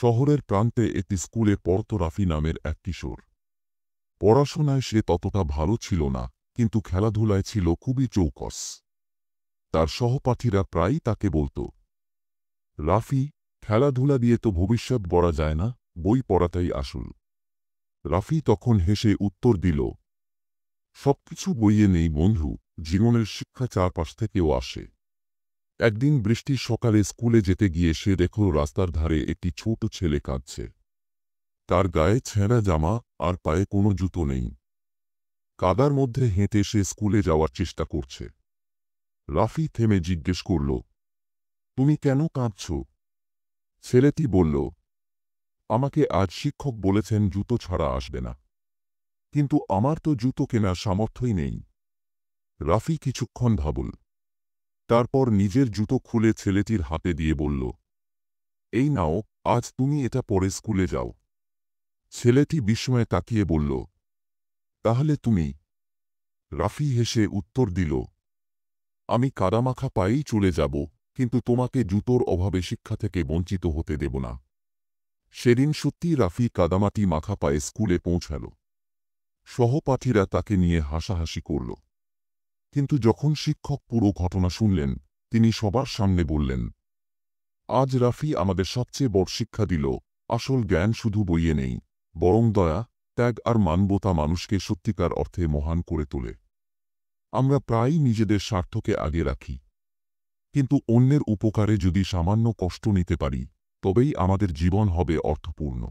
শহরের প্রান্তে একটি স্কুলে পড়ত রাফি নামের এক কিশোর। পড়াশোনায় সে ততটা ভালো ছিল না, কিন্তু খেলাধুলায় ছিল খুবই চৌকস। তার সহপাঠীরা প্রায়ই তাকে বলত, রাফি, খেলাধুলা দিয়ে তো ভবিষ্যৎ গড়া যায় না, বই পড়াটাই আসল। রাফি তখন হেসে উত্তর দিল, সবকিছু বইয়ে নেই বন্ধু, জীবনের শিক্ষা চারপাশ থেকেও আসে। একদিন বৃষ্টির সকালে স্কুলে যেতে গিয়ে সে দেখল রাস্তার ধারে একটি ছোট ছেলে কাঁদছে। তার গায়ে ছেঁড়া জামা আর পায়ে কোনো জুতো নেই। কাদার মধ্যে হেঁটে সে স্কুলে যাওয়ার চেষ্টা করছে। রাফি থেমে জিজ্ঞেস করল, তুমি কেন কাঁদছ? ছেলেটি বলল, আমাকে আজ শিক্ষক বলেছেন জুতো ছাড়া আসবে না, কিন্তু আমার তো জুতো কেনার সামর্থ্যই নেই। রাফি কিছুক্ষণ ভাবল, তারপর নিজের জুতো খুলে ছেলেটির হাতে দিয়ে বলল, এই নাও, আজ তুমি এটা পরে স্কুলে যাও। ছেলেটি বিস্ময়ে তাকিয়ে বলল, তাহলে তুমি? রাফি হেসে উত্তর দিল, আমি কাদামাখা পায়েই চলে যাব, কিন্তু তোমাকে জুতোর অভাবে শিক্ষা থেকে বঞ্চিত হতে দেব না। সেদিন সত্যি রাফি কাদামাটি মাখা পায়ে স্কুলে পৌঁছাল। সহপাঠীরা তাকে নিয়ে হাসাহাসি করল। কিন্তু যখন শিক্ষক পুরো ঘটনা শুনলেন, তিনি সবার সামনে বললেন, আজ রাফি আমাদের সবচেয়ে বড় শিক্ষা দিল, আসল জ্ঞান শুধু বইয়ে নেই, বরং দয়া, ত্যাগ আর মানবতা মানুষকে সত্যিকার অর্থে মহান করে তোলে। আমরা প্রায়ই নিজেদের স্বার্থকে আগে রাখি, কিন্তু অন্যের উপকারে যদি সামান্য কষ্ট নিতে পারি, তবেই আমাদের জীবন হবে অর্থপূর্ণ।